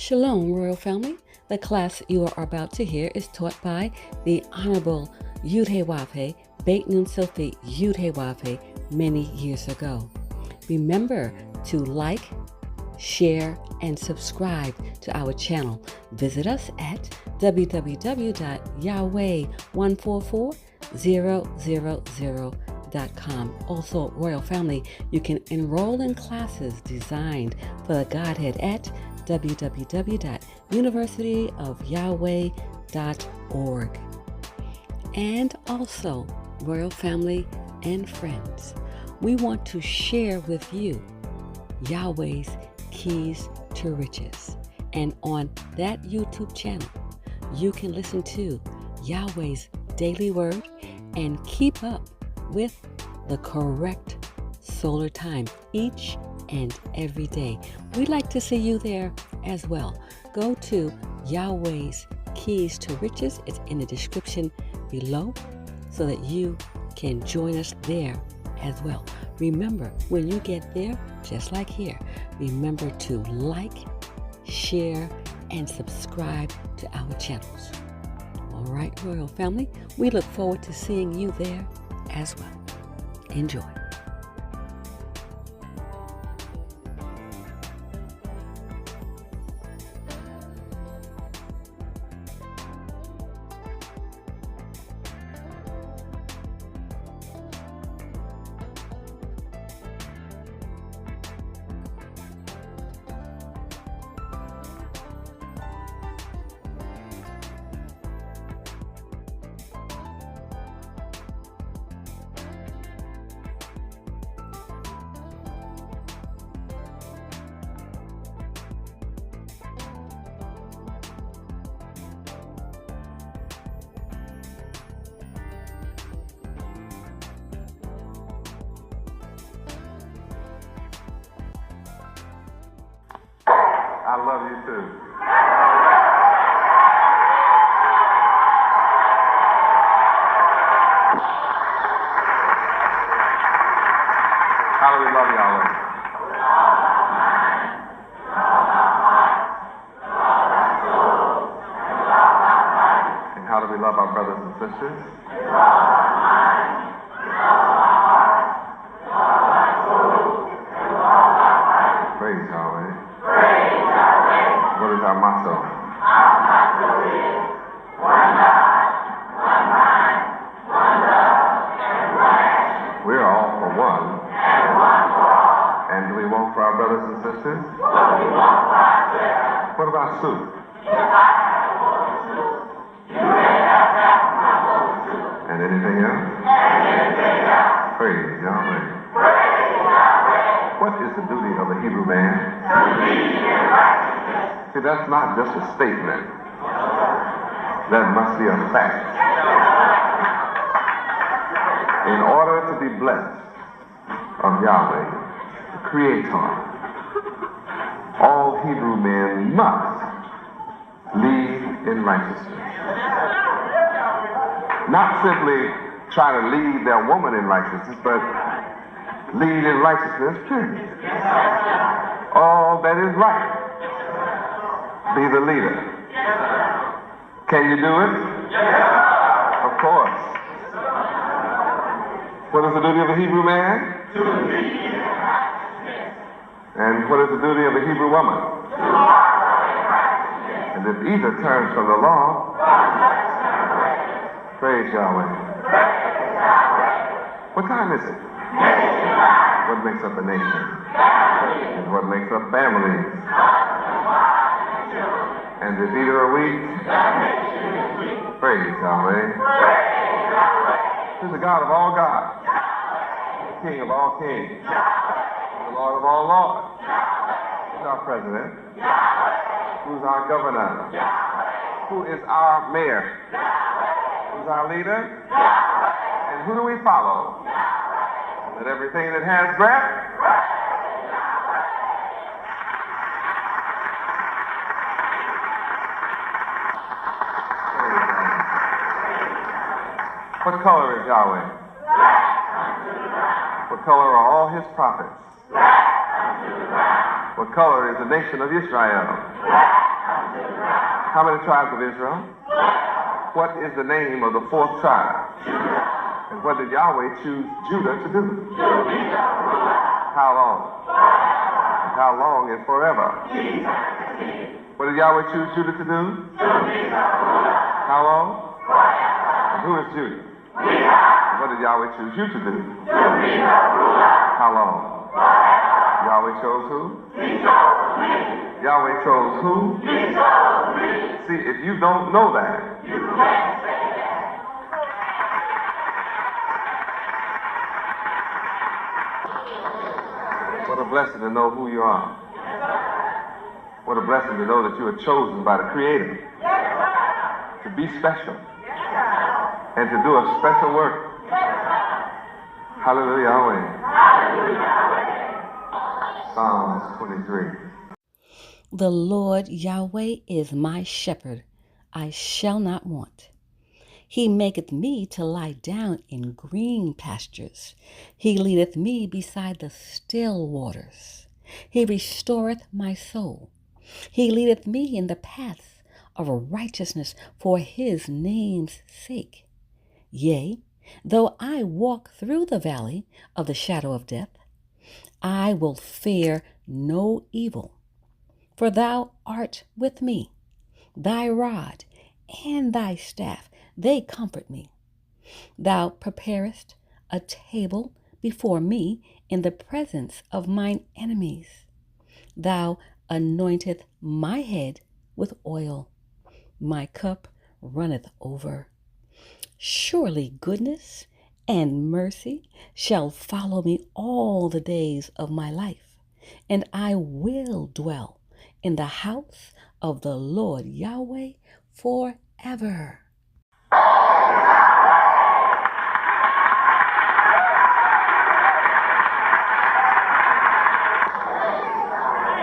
Shalom, Royal Family. The class you are about to hear is taught by the Honorable Yahweh, Beit Nun Sophie Yahweh, many years ago. Remember to like, share, and subscribe to our channel. Visit us at www.yahweh144000.com. Also, Royal Family, you can enroll in classes designed for the Godhead at www.universityofyahweh.org. And also, Royal Family and friends, we want to share with you Yahweh's Keys to Riches. And on that YouTube channel, you can listen to Yahweh's daily word and keep up with the correct solar time each and every day. We'd like to see you there as well. Go to Yahweh's Keys to Riches. It's in the description below so that you can join us there as well. Remember, when you get there, just like here, remember to like, share, and subscribe to our channels. All right, Royal Family, we look forward to seeing you there as well. Enjoy. I love you too. How do we love Yahweh? And how do we love our brothers and sisters? Praise Yahweh. What is our motto? Our motto is one God, one mind, one love, and one action. We're all for one. And one for all. And do we want for our brothers and sisters? What we want for ourselves. What about soup? If I have a bowl of soup, you may have half of my bowl of soup. And anything else? And anything else. Praise Yahweh. Praise Yahweh. What is the duty of a Hebrew man? To lead in righteousness. See, that's not just a statement. That must be a fact. In order to be blessed of Yahweh, the Creator, all Hebrew men must lead in righteousness. Not simply try to lead their woman in righteousness, but lead in righteousness, period. All that is right. Be the leader. Can you do it? Of course. What is the duty of a Hebrew man? To lead in righteousness. And what is the duty of a Hebrew woman? To follow in righteousness. And if either turns from the law, One must turn away. praise Yahweh. Praise Yahweh. What time is it? Nation life. What makes up a nation? Family. And what makes up families? Husband, wife, and children. And if either are weak, That nation is weak. praise Yahweh. Praise Yahweh. He's the God of all gods, Yahweh. the King of all kings, Yahweh. the Lord of all lords. Yahweh. Who's our president? Yahweh. Who's our governor? Yahweh. Who is our mayor? Yahweh. Who's our leader? Yahweh. And who do we follow? Yahweh. Let everything that has breath. What color is Yahweh? What color are all his prophets? What color is the nation of Israel? How many tribes of Israel? What is the name of the fourth tribe? And what did Yahweh choose Judah to do? How long? How long is forever? What did Yahweh choose Judah to do? How long? And who is Judah? What did Yahweh choose you to do? How long? Yahweh chose who? Yahweh chose who? See, if you don't know that, what a blessing to know who you are. What a blessing to know that you are chosen by the Creator to be special and to do a special work. Hallelujah, Yahweh. Psalms 23. The Lord Yahweh is my shepherd, I shall not want. He maketh me to lie down in green pastures. He leadeth me beside the still waters. He restoreth my soul. He leadeth me in the paths of righteousness for his name's sake. Yea, though I walk through the valley of the shadow of death, I will fear no evil. For thou art with me. Thy rod and thy staff, they comfort me. Thou preparest a table before me in the presence of mine enemies. Thou anointeth my head with oil. My cup runneth over. Surely goodness and mercy shall follow me all the days of my life, and I will dwell in the house of the Lord Yahweh forever.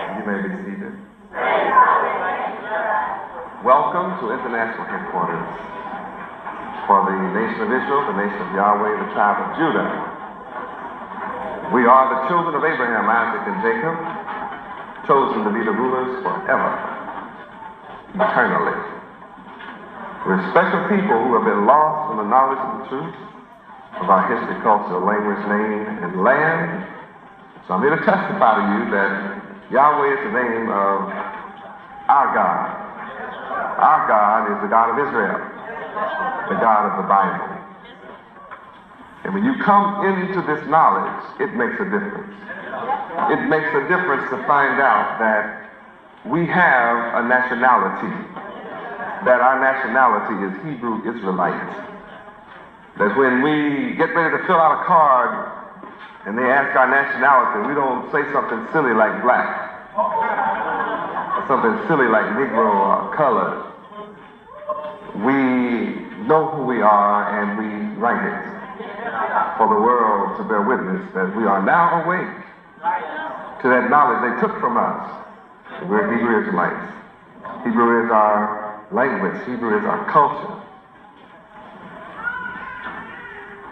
You may be seated. Welcome to International Headquarters for the nation of Israel, the nation of Yahweh, the tribe of Judah. We are the children of Abraham, Isaac, and Jacob, chosen to be the rulers forever, eternally. We're special people who have been lost from the knowledge of the truth of our history, culture, language, name, and land. So I'm here to testify to you that Yahweh is the name of our God. Our God is the God of Israel, the God of the Bible. And when you come into this knowledge, it makes a difference. It makes a difference to find out that we have a nationality, that our nationality is Hebrew Israelite. That when we get ready to fill out a card and they ask our nationality, we don't say something silly like black, or something silly like Negro or colored. We know who we are and we write it for the world to bear witness that we are now awake to that knowledge they took from us. We're Hebrew Israelites. Hebrew is our language. Hebrew is our culture.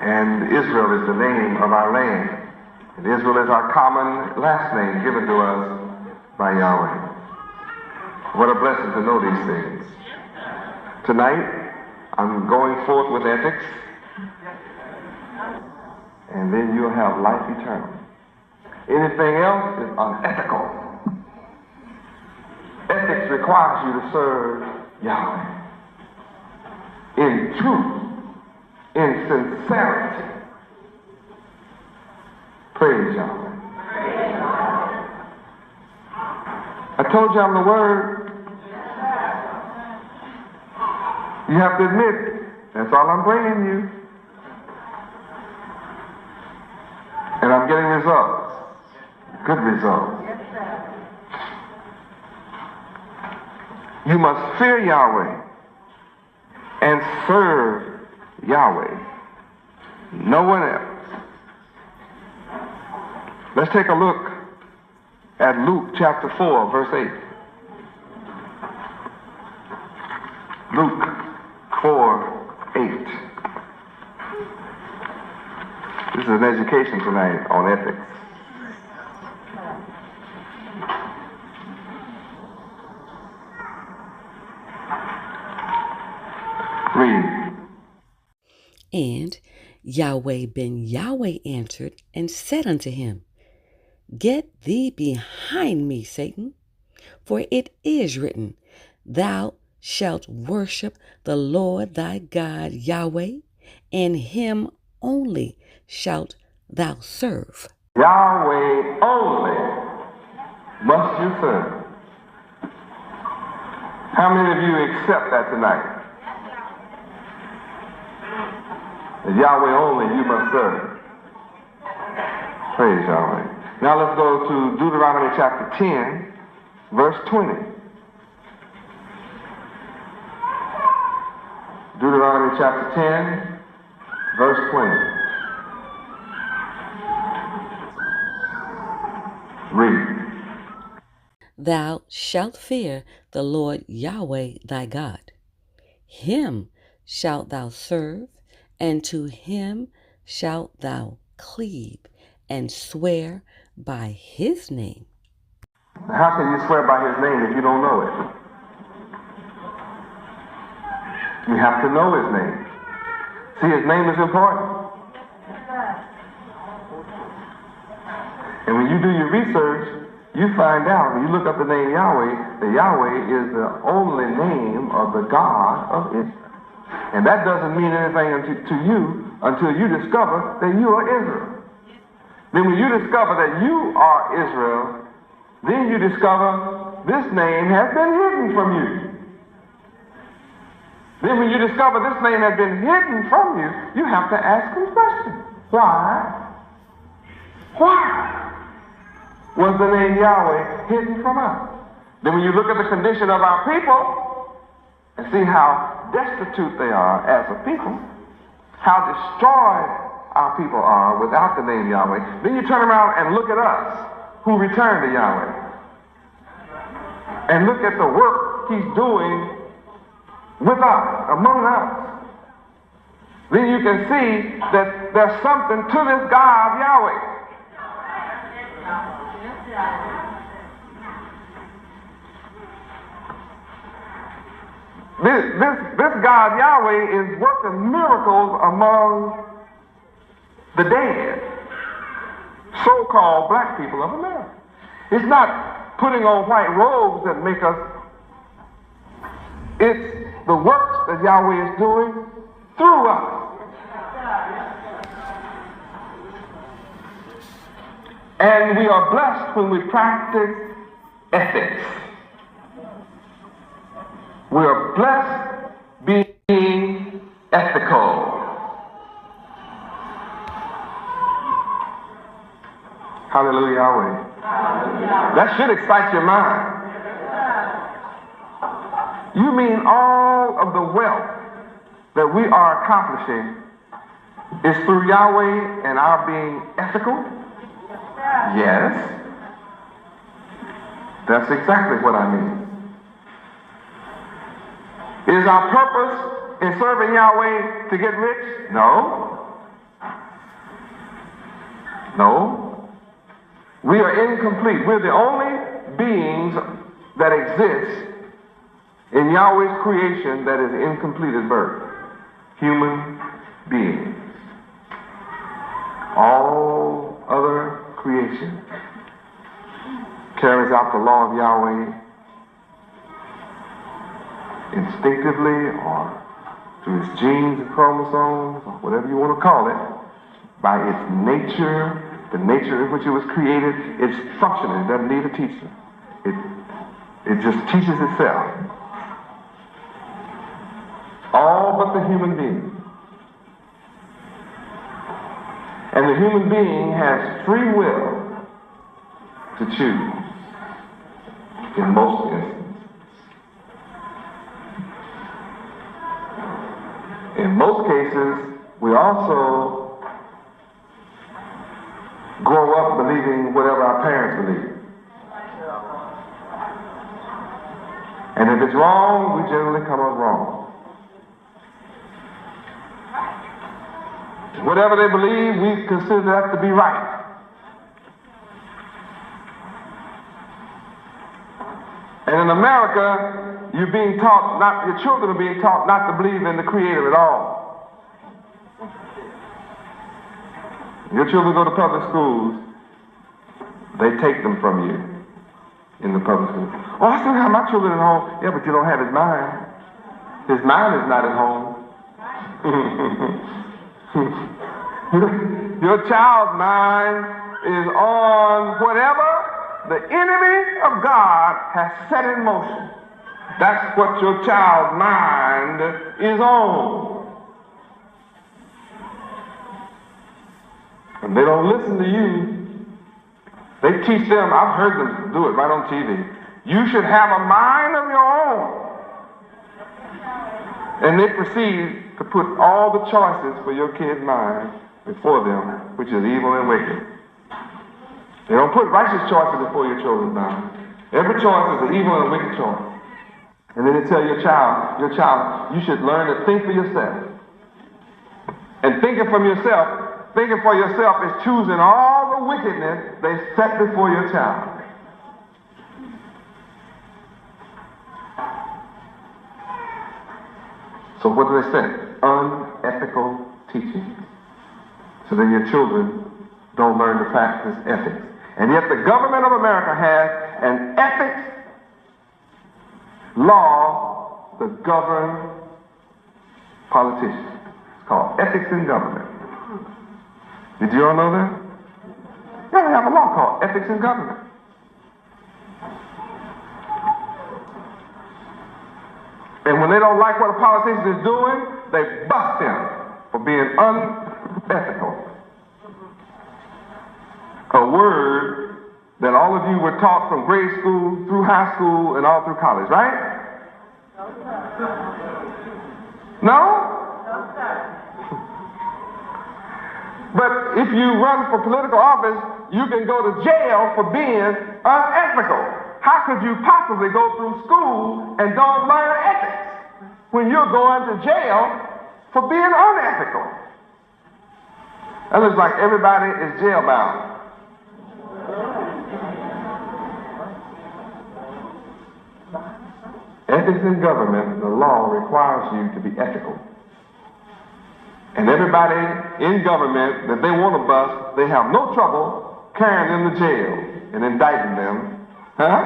And Israel is the name of our land. And Israel is our common last name given to us by Yahweh. What a blessing to know these things. Tonight, I'm going forth with ethics, and then you'll have life eternal. Anything else is unethical. Ethics requires you to serve Yahweh in truth, in sincerity. Praise Yahweh. I told you I'm the Word. You have to admit, that's all I'm bringing you. And I'm getting results. Good results. You must fear Yahweh and serve Yahweh. No one else. Let's take a look at Luke chapter 4, verse 8. Luke 4:8. This is an education tonight on ethics. Read. And Yahweh ben Yahweh answered and said unto him, Get thee behind me, Satan, for it is written, Thou shalt worship the Lord thy God Yahweh, and him only shalt thou serve. Yahweh only must you serve. How many of you accept that tonight? That Yahweh only you must serve. Praise Yahweh. Now let's go to Deuteronomy chapter 10, verse 20. Deuteronomy chapter 10, verse 20. Read. Thou shalt fear the Lord Yahweh thy God. Him shalt thou serve, and to him shalt thou cleave, and swear by his name. How can you swear by his name if you don't know it? You have to know his name. See, his name is important. And when you do your research, you find out, when you look up the name Yahweh, that Yahweh is the only name of the God of Israel. And that doesn't mean anything to you until you discover that you are Israel. Then when you discover that you are Israel, then you discover this name has been hidden from you. Then when you discover this name has been hidden from you, you have to ask the question, why? Why was the name Yahweh hidden from us? Then when you look at the condition of our people and see how destitute they are as a people, how destroyed our people are without the name Yahweh, then you turn around and look at us who return to Yahweh and look at the work he's doing with us, among us. Then you can see that there's something to this God Yahweh. This God Yahweh is working miracles among the dead, so-called black people of America. It's not putting on white robes that make us. It's the works that Yahweh is doing through us. And we are blessed when we practice ethics. We are blessed being ethical. Hallelujah, Yahweh. That should excite your mind. You mean all of the wealth that we are accomplishing is through Yahweh and our being ethical? Yes. That's exactly what I mean. Is our purpose in serving Yahweh to get rich? No. No. We are incomplete. We're the only beings that exist in Yahweh's creation that is incomplete at birth. Human beings. All other creation carries out the law of Yahweh instinctively or through its genes and chromosomes or whatever you want to call it, by its nature, the nature in which it was created. It's functioning. It doesn't need a teacher. It just teaches itself. All but the human being. And the human being has free will to choose in most instances. In most cases, we also grow up believing whatever our parents believe. And if it's wrong, we generally come up wrong. Whatever they believe, we consider that to be right. And in And in America, your children are being taught not to believe in the Creator at all. Your children go to public schools, they take them from you in the public school. Oh, I still have my children at home. Yeah, but you don't have his mind. His mind is not at home. Your child's mind is on whatever the enemy of God has set in motion. That's what your child's mind is on. And they don't listen to you. They teach them, I've heard them do it right on TV. You should have a mind of your own. And they proceed to put all the choices for your kid's mind before them, which is evil and wicked. They don't put righteous choices before your children's mind. Every choice is an evil and wicked choice. And then they tell your child, you should learn to think for yourself. And thinking for yourself is choosing all the wickedness they set before your child. So what do they say? Unethical teaching. So that your children don't learn to practice ethics. And yet the government of America has an ethics law to govern politicians. It's called ethics in government. Did you all know that? Yeah, they have a law called ethics in government. And when they don't like what a politician is doing, they bust him for being unethical. A word that all of you were taught from grade school through high school and all through college, right? No? But if you run for political office, you can go to jail for being unethical. How could you possibly go through school and don't learn ethics when you're going to jail for being unethical? That looks like everybody is jailbound. Ethics in government, the law requires you to be ethical. And everybody in government that they want to bust, they have no trouble carrying them to jail and indicting them. Huh?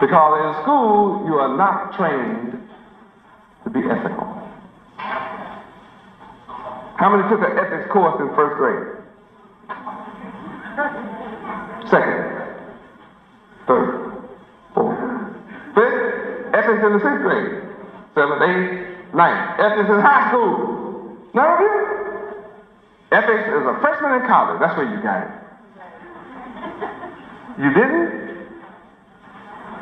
Because in school, you are not trained to be ethical. How many took an ethics course in first grade? Second, third, fourth, fifth, ethics in the sixth grade, seventh, eighth, ninth, ethics in high school. None of you? Ethics is a freshman in college. That's where you got it. You didn't?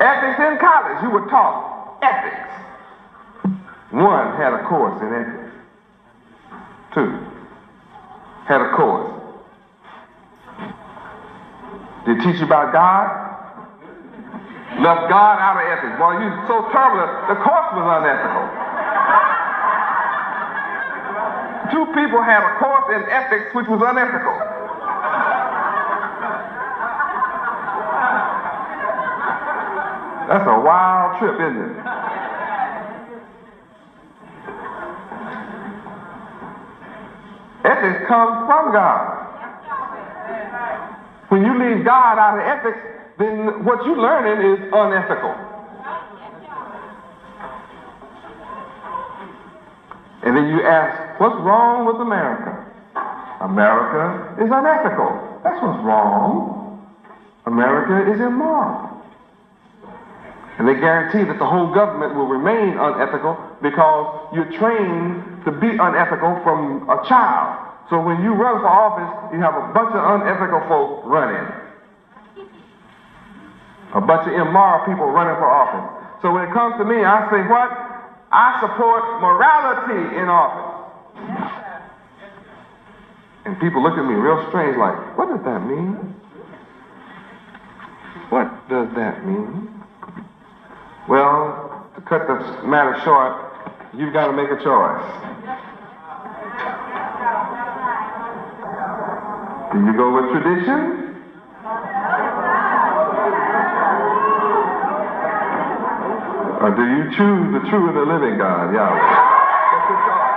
Ethics in college, you were taught ethics. One had a course in ethics. Two had a course. Did it teach you about God? Left God out of ethics. Boy, you so turbulent, the course was unethical. Two people had a course in ethics which was unethical. That's a wild trip, isn't it? Ethics comes from God. When you leave God out of ethics, then what you're learning is unethical. And then you ask, what's wrong with America? America is unethical. That's what's wrong. America is immoral. And they guarantee that the whole government will remain unethical because you're trained to be unethical from a child. So when you run for office, you have a bunch of unethical folk running. A bunch of immoral people running for office. So when it comes to me, I say what? I support morality in office. And people look at me real strange like, what does that mean? What does that mean? Well, to cut the matter short, you've got to make a choice. Do you go with tradition? Or do you choose the true and the living God, Yahweh? What's your choice?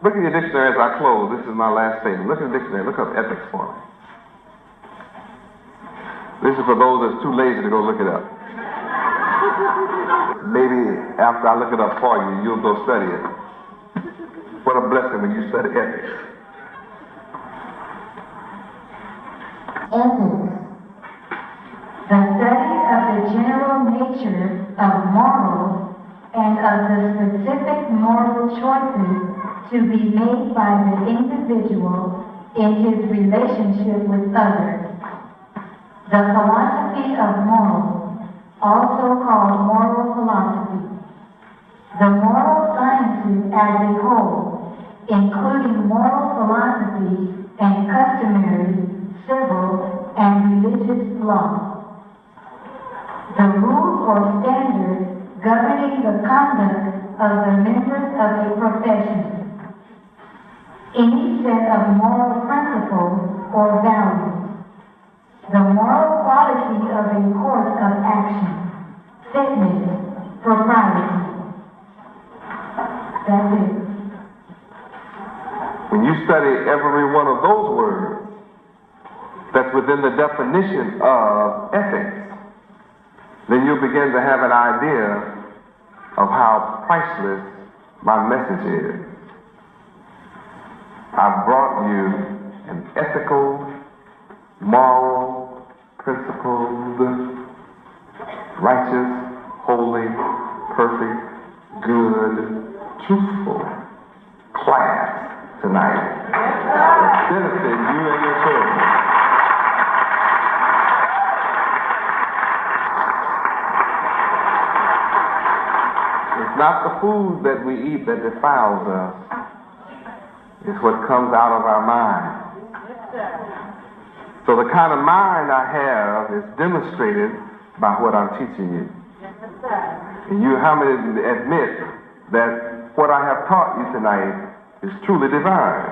Look at your dictionary as I close. This is my last statement. Look at the dictionary. Look up ethics for me. This is for those that's too lazy to go look it up. Maybe after I look it up for you, you'll go study it. What a blessing when you study ethics. Ethics. The study of the general nature of morals and of the specific moral choices to be made by the individual in his relationship with others. The philosophy of morals, also called moral philosophy. The moral sciences as a whole, including moral philosophy and customary, civil, and religious law. The rules or standards governing the conduct of the members of a profession. Any set of moral principles or values. The moral quality of a course of action. Fitness, propriety. That's it. When you study every one of those words, that's within the definition of ethics, then you'll begin to have an idea of how priceless my message is. I've brought you an ethical, moral, principled, righteous, holy, perfect, good, truthful class tonight. To benefit you and your children. It's not the food that we eat that defiles us. It's what comes out of our mind. So the kind of mind I have is demonstrated by what I'm teaching you. And you, how many admit that what I have taught you tonight is truly divine?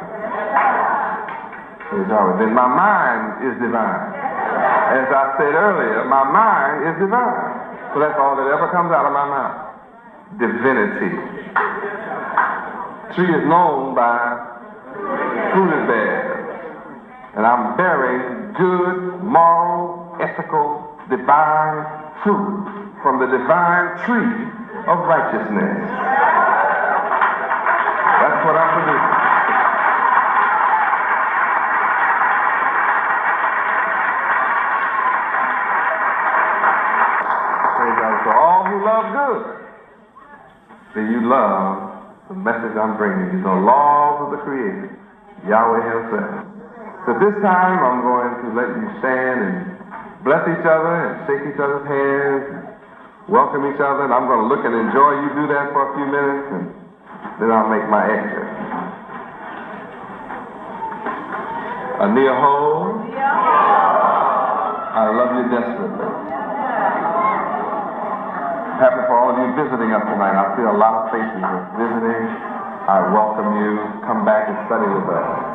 Then my mind is divine. As I said earlier, my mind is divine. So that's all that ever comes out of my mouth. Divinity. Tree is known by fruit it bears. And I'm bearing good, moral, ethical, divine fruit from the divine tree of righteousness. That's what I'm producing. Praise God. For all who love good, do you love the message I'm bringing you, the laws of the Creator, Yahweh Himself. So this time I'm going to let you stand and bless each other and shake each other's hands, and welcome each other, and I'm going to look and enjoy you do that for a few minutes, and then I'll make my exit. Ania Ho, I love you desperately. Happy for all of you visiting us tonight. I see a lot of faces visiting. I welcome you. Come back and study with us.